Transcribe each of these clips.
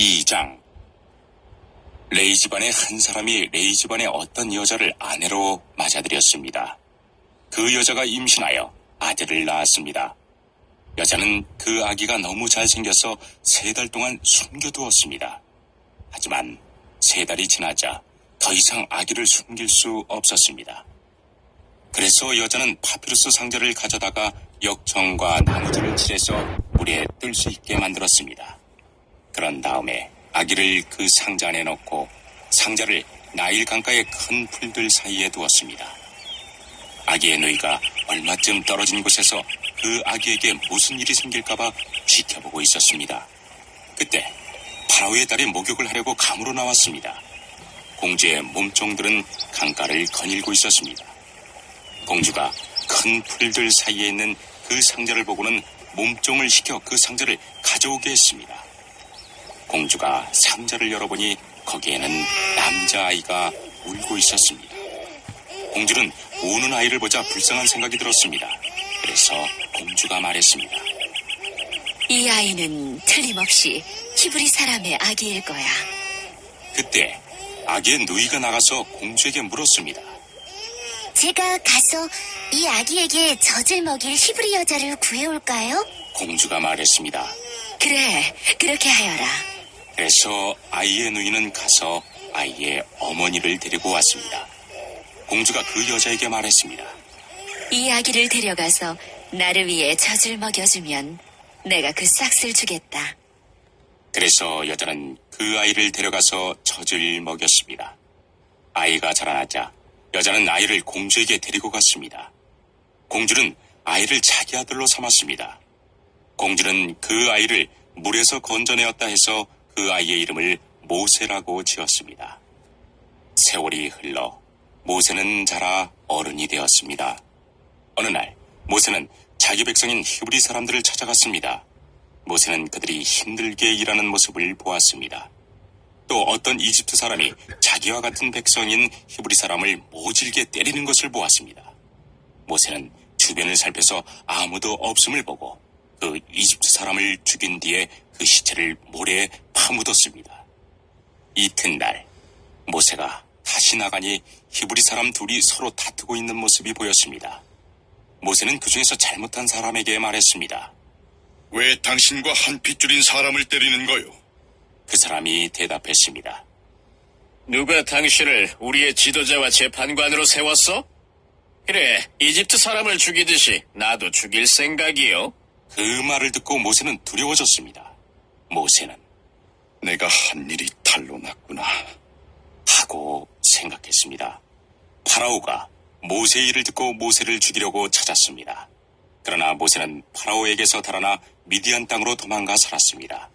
2장. 레이 집안의 한 사람이 레이 집안의 어떤 여자를 아내로 맞아들였습니다. 그 여자가 임신하여 아들을 낳았습니다. 여자는 그 아기가 너무 잘생겨서 3달 동안 숨겨두었습니다. 하지만 3달이 지나자 더 이상 아기를 숨길 수 없었습니다. 그래서 여자는 파피루스 상자를 가져다가 역청과 나무들을 칠해서 물에 뜰 수 있게 만들었습니다. 그런 다음에 아기를 그 상자 안에 넣고 상자를 나일 강가의 큰 풀들 사이에 두었습니다. 아기의 누이가 얼마쯤 떨어진 곳에서 그 아기에게 무슨 일이 생길까봐 지켜보고 있었습니다. 그때 파라오의 딸이 목욕을 하려고 강으로 나왔습니다. 공주의 몸종들은 강가를 거닐고 있었습니다. 공주가 큰 풀들 사이에 있는 그 상자를 보고는 몸종을 시켜 그 상자를 가져오게 했습니다. 공주가 상자를 열어보니 거기에는 남자아이가 울고 있었습니다. 공주는 우는 아이를 보자 불쌍한 생각이 들었습니다. 그래서 공주가 말했습니다. 이 아이는 틀림없이 히브리 사람의 아기일 거야. 그때 아기의 누이가 나가서 공주에게 물었습니다. 제가 가서 이 아기에게 젖을 먹일 히브리 여자를 구해올까요? 공주가 말했습니다. 그래, 그렇게 하여라. 그래서 아이의 누이는 가서 아이의 어머니를 데리고 왔습니다. 공주가 그 여자에게 말했습니다. 이 아기를 데려가서 나를 위해 젖을 먹여주면 내가 그 싹을 주겠다. 그래서 여자는 그 아이를 데려가서 젖을 먹였습니다. 아이가 자라나자 여자는 아이를 공주에게 데리고 갔습니다. 공주는 아이를 자기 아들로 삼았습니다. 공주는 그 아이를 물에서 건져내었다 해서 그 아이의 이름을 모세라고 지었습니다. 세월이 흘러 모세는 자라 어른이 되었습니다. 어느 날 모세는 자기 백성인 히브리 사람들을 찾아갔습니다. 모세는 그들이 힘들게 일하는 모습을 보았습니다. 또 어떤 이집트 사람이 자기와 같은 백성인 히브리 사람을 모질게 때리는 것을 보았습니다. 모세는 주변을 살펴서 아무도 없음을 보고 그 이집트 사람을 죽인 뒤에 그 시체를 모래에 파묻었습니다. 이튿날 모세가 다시 나가니 히브리 사람 둘이 서로 다투고 있는 모습이 보였습니다. 모세는 그 중에서 잘못한 사람에게 말했습니다. 왜 당신과 한 핏줄인 사람을 때리는 거요? 그 사람이 대답했습니다. 누가 당신을 우리의 지도자와 재판관으로 세웠어? 그래, 이집트 사람을 죽이듯이 나도 죽일 생각이요. 그 말을 듣고 모세는 두려워졌습니다. 모세는 내가 한 일이 탈로 났구나. 하고 생각했습니다. 파라오가 모세의 일을 듣고 모세를 죽이려고 찾았습니다. 그러나 모세는 파라오에게서 달아나 미디안 땅으로 도망가 살았습니다.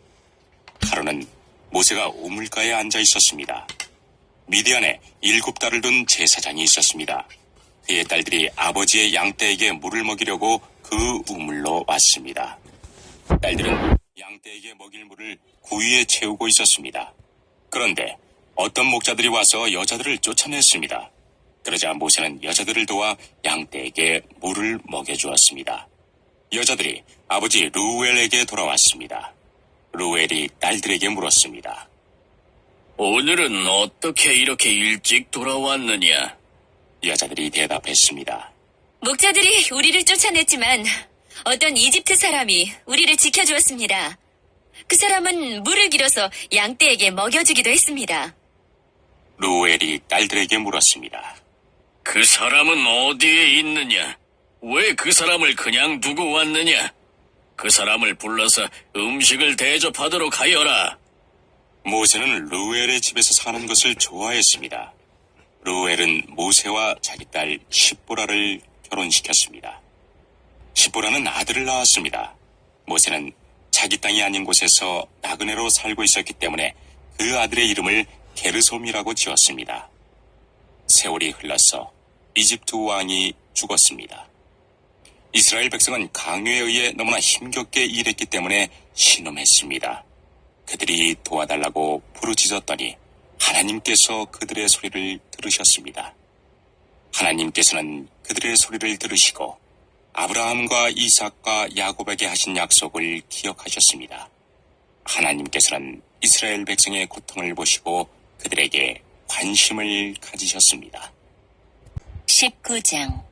하루는 모세가 우물가에 앉아 있었습니다. 미디안에 7딸을 둔 제사장이 있었습니다. 그의 딸들이 아버지의 양떼에게 물을 먹이려고 그 우물로 왔습니다. 딸들은 양떼에게 먹일 물을 구유에 채우고 있었습니다. 그런데 어떤 목자들이 와서 여자들을 쫓아냈습니다. 그러자 모세는 여자들을 도와 양떼에게 물을 먹여주었습니다. 여자들이 아버지 루엘에게 돌아왔습니다. 루엘이 딸들에게 물었습니다. 오늘은 어떻게 이렇게 일찍 돌아왔느냐? 여자들이 대답했습니다. 목자들이 우리를 쫓아냈지만 어떤 이집트 사람이 우리를 지켜주었습니다. 그 사람은 물을 길어서 양떼에게 먹여주기도 했습니다. 루엘이 딸들에게 물었습니다. 그 사람은 어디에 있느냐? 왜 그 사람을 그냥 두고 왔느냐? 그 사람을 불러서 음식을 대접하도록 하여라. 모세는 루엘의 집에서 사는 것을 좋아했습니다. 루엘은 모세와 자기 딸 십보라를 결혼시켰습니다. 십보라는 아들을 낳았습니다. 모세는 자기 땅이 아닌 곳에서 나그네로 살고 있었기 때문에 그 아들의 이름을 게르솜이라고 지었습니다. 세월이 흘러서 이집트 왕이 죽었습니다. 이스라엘 백성은 강요에 의해 너무나 힘겹게 일했기 때문에 신음했습니다. 그들이 도와달라고 부르짖었더니 하나님께서 그들의 소리를 들으셨습니다. 하나님께서는 그들의 소리를 들으시고 아브라함과 이삭과 야곱에게 하신 약속을 기억하셨습니다. 하나님께서는 이스라엘 백성의 고통을 보시고 그들에게 관심을 가지셨습니다. 19장.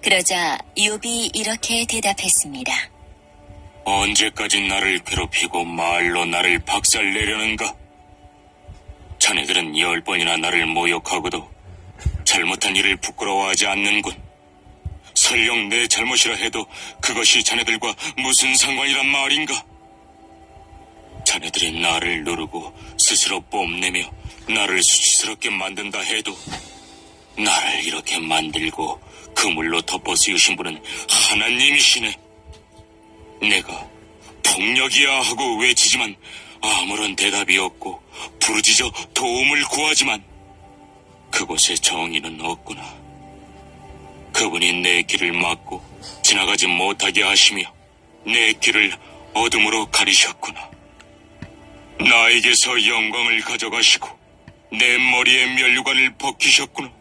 그러자 욥이 이렇게 대답했습니다. 언제까지 나를 괴롭히고 말로 나를 박살내려는가? 자네들은 10번이나 나를 모욕하고도 잘못한 일을 부끄러워하지 않는군. 설령 내 잘못이라 해도 그것이 자네들과 무슨 상관이란 말인가? 자네들이 나를 누르고 스스로 뽐내며 나를 수치스럽게 만든다 해도 나를 이렇게 만들고 그물로 덮어 씌우신 분은 하나님이시네. 내가 폭력이야 하고 외치지만 아무런 대답이 없고 부르짖어 도움을 구하지만 그곳에 정의는 없구나. 그분이 내 길을 막고 지나가지 못하게 하시며 내 길을 어둠으로 가리셨구나. 나에게서 영광을 가져가시고 내 머리에 면류관을 벗기셨구나.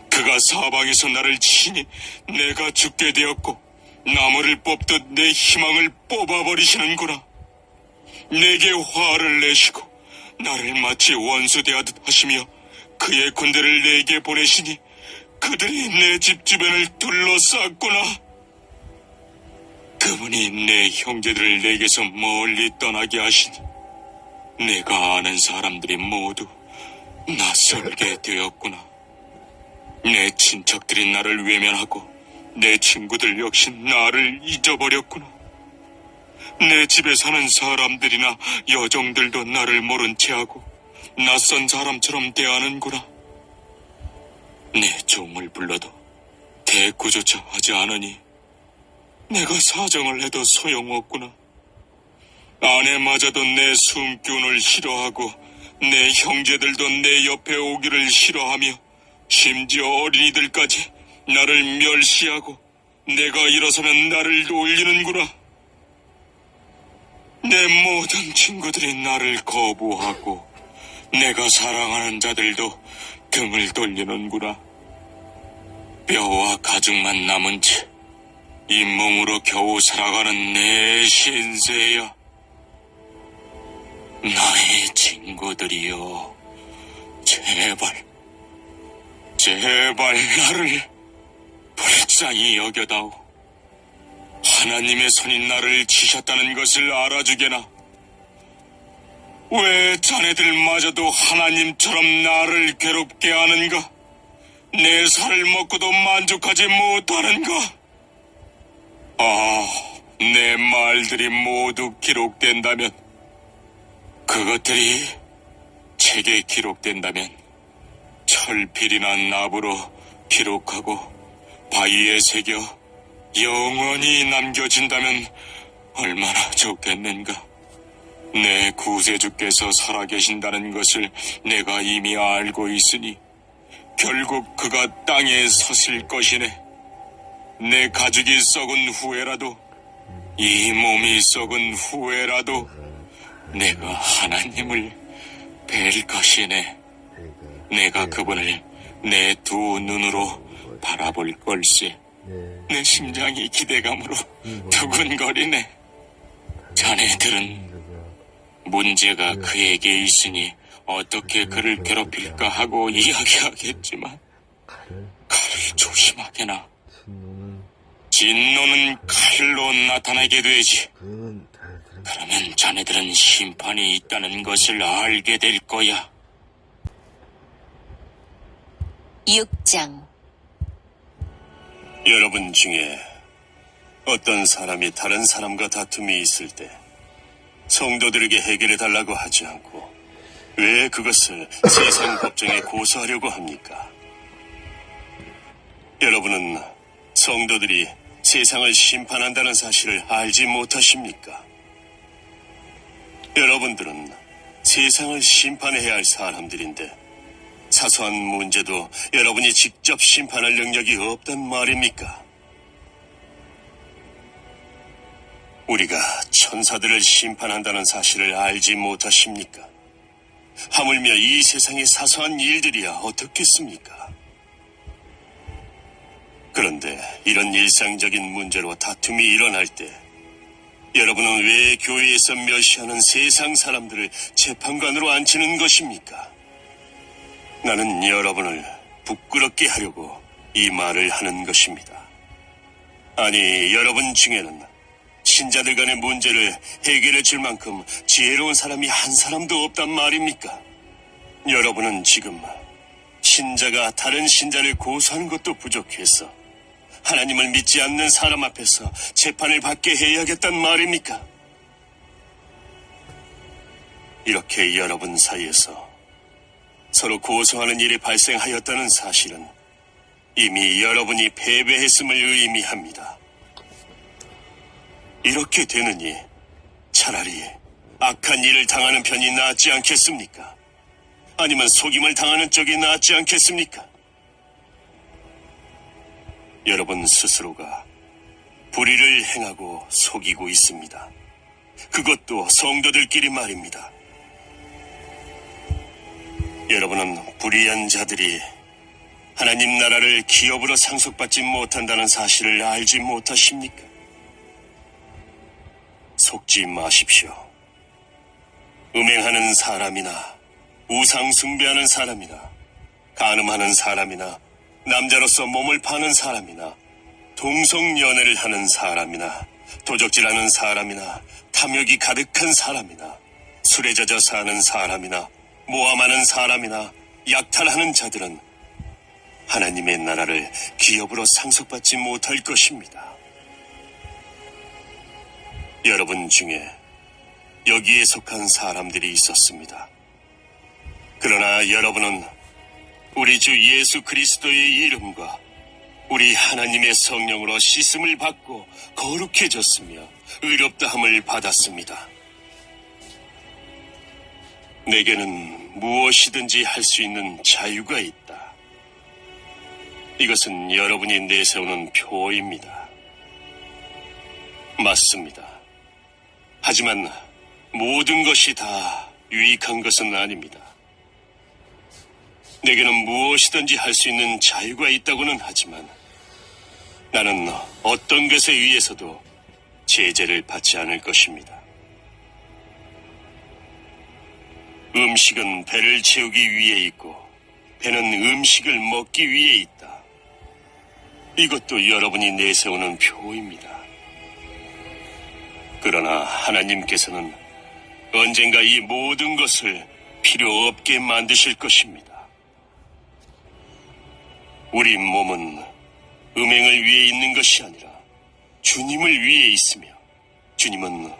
그가 사방에서 나를 치니 내가 죽게 되었고 나무를 뽑듯 내 희망을 뽑아버리시는구나. 내게 화를 내시고 나를 마치 원수 대하듯 하시며 그의 군대를 내게 보내시니 그들이 내 집 주변을 둘러쌌구나. 그분이 내 형제들을 내게서 멀리 떠나게 하시니 내가 아는 사람들이 모두 낯설게 되었구나. 내 친척들이 나를 외면하고 내 친구들 역시 나를 잊어버렸구나. 내 집에 사는 사람들이나 여종들도 나를 모른 채하고 낯선 사람처럼 대하는구나. 내 종을 불러도 대꾸조차 하지 않으니 내가 사정을 해도 소용없구나. 아내마저도 내 숨기운을 싫어하고 내 형제들도 내 옆에 오기를 싫어하며 심지어 어린이들까지 나를 멸시하고 내가 일어서면 나를 놀리는구나. 내 모든 친구들이 나를 거부하고 내가 사랑하는 자들도 등을 돌리는구나. 뼈와 가죽만 남은 채 잇몸으로 겨우 살아가는 내 신세야. 나의 친구들이여, 제발 나를 불쌍히 여겨다오. 하나님의 손이 나를 치셨다는 것을 알아주게나. 왜 자네들마저도 하나님처럼 나를 괴롭게 하는가? 내 살을 먹고도 만족하지 못하는가? 내 말들이 모두 기록된다면, 그것들이 책에 기록된다면 철필이나 납으로 기록하고 바위에 새겨 영원히 남겨진다면 얼마나 좋겠는가. 내 구세주께서 살아계신다는 것을 내가 이미 알고 있으니 결국 그가 땅에 서실 것이네. 내 가죽이 썩은 후에라도, 이 몸이 썩은 후에라도 내가 하나님을 뵐 것이네. 내가 그분을 내 두 눈으로 바라볼 걸세. 내 심장이 기대감으로 두근거리네. 자네들은 문제가 그에게 있으니 어떻게 그를 괴롭힐까 하고 이야기하겠지만 칼을 조심하게나. 진노는 칼로 나타나게 되지. 그러면 자네들은 심판이 있다는 것을 알게 될 거야. 6장. 여러분 중에 어떤 사람이 다른 사람과 다툼이 있을 때 성도들에게 해결해 달라고 하지 않고 왜 그것을 세상 법정에 고소하려고 합니까? 여러분은 성도들이 세상을 심판한다는 사실을 알지 못하십니까? 여러분들은 세상을 심판해야 할 사람들인데 사소한 문제도 여러분이 직접 심판할 능력이 없단 말입니까? 우리가 천사들을 심판한다는 사실을 알지 못하십니까? 하물며 이 세상의 사소한 일들이야 어떻겠습니까? 그런데 이런 일상적인 문제로 다툼이 일어날 때 여러분은 왜 교회에서 멸시하는 세상 사람들을 재판관으로 앉히는 것입니까? 나는 여러분을 부끄럽게 하려고 이 말을 하는 것입니다. 아니, 여러분 중에는 신자들 간의 문제를 해결해 줄 만큼 지혜로운 사람이 한 사람도 없단 말입니까? 여러분은 지금 신자가 다른 신자를 고소하는 것도 부족해서 하나님을 믿지 않는 사람 앞에서 재판을 받게 해야겠단 말입니까? 이렇게 여러분 사이에서 서로 고소하는 일이 발생하였다는 사실은 이미 여러분이 패배했음을 의미합니다. 이렇게 되느니 차라리 악한 일을 당하는 편이 낫지 않겠습니까? 아니면 속임을 당하는 쪽이 낫지 않겠습니까? 여러분 스스로가 불의를 행하고 속이고 있습니다. 그것도 성도들끼리 말입니다. 여러분은 불의한 자들이 하나님 나라를 기업으로 상속받지 못한다는 사실을 알지 못하십니까? 속지 마십시오. 음행하는 사람이나 우상 숭배하는 사람이나 간음하는 사람이나 남자로서 몸을 파는 사람이나 동성연애를 하는 사람이나 도적질하는 사람이나 탐욕이 가득한 사람이나 술에 젖어 사는 사람이나 모함하는 사람이나 약탈하는 자들은 하나님의 나라를 기업으로 상속받지 못할 것입니다. 여러분 중에 여기에 속한 사람들이 있었습니다. 그러나 여러분은 우리 주 예수 그리스도의 이름과 우리 하나님의 성령으로 씻음을 받고 거룩해졌으며 의롭다함을 받았습니다. 내게는 무엇이든지 할 수 있는 자유가 있다. 이것은 여러분이 내세우는 표어입니다. 맞습니다. 하지만 모든 것이 다 유익한 것은 아닙니다. 내게는 무엇이든지 할 수 있는 자유가 있다고는 하지만 나는 어떤 것에 의해서도 제재를 받지 않을 것입니다. 음식은 배를 채우기 위해 있고 배는 음식을 먹기 위해 있다. 이것도 여러분이 내세우는 표입니다. 그러나 하나님께서는 언젠가 이 모든 것을 필요 없게 만드실 것입니다. 우리 몸은 음행을 위해 있는 것이 아니라 주님을 위해 있으며 주님은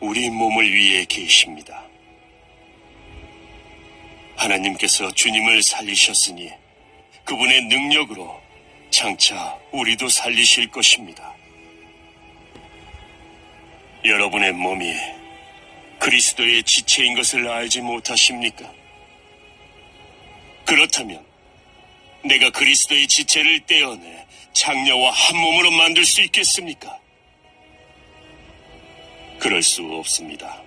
우리 몸을 위해 계십니다. 하나님께서 주님을 살리셨으니 그분의 능력으로 장차 우리도 살리실 것입니다. 여러분의 몸이 그리스도의 지체인 것을 알지 못하십니까? 그렇다면 내가 그리스도의 지체를 떼어내 장녀와 한 몸으로 만들 수 있겠습니까? 그럴 수 없습니다.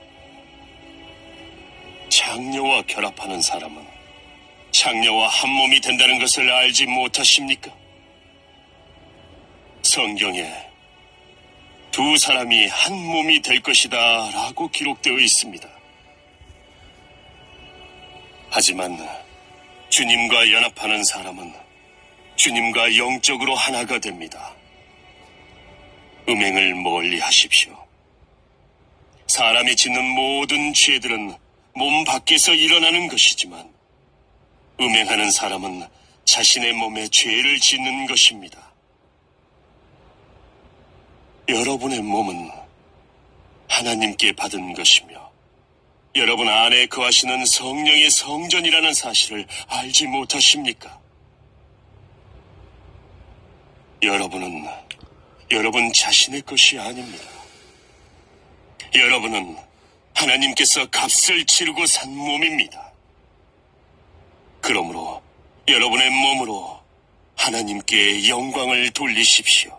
장녀와 결합하는 사람은 장녀와 한 몸이 된다는 것을 알지 못하십니까? 성경에 두 사람이 한 몸이 될 것이다 라고 기록되어 있습니다. 하지만 주님과 연합하는 사람은 주님과 영적으로 하나가 됩니다. 음행을 멀리 하십시오. 사람이 짓는 모든 죄들은 몸 밖에서 일어나는 것이지만 음행하는 사람은 자신의 몸에 죄를 짓는 것입니다. 여러분의 몸은 하나님께 받은 것이며 여러분 안에 거하시는 성령의 성전이라는 사실을 알지 못하십니까? 여러분은 여러분 자신의 것이 아닙니다. 여러분은 하나님께서 값을 치르고 산 몸입니다. 그러므로 여러분의 몸으로 하나님께 영광을 돌리십시오.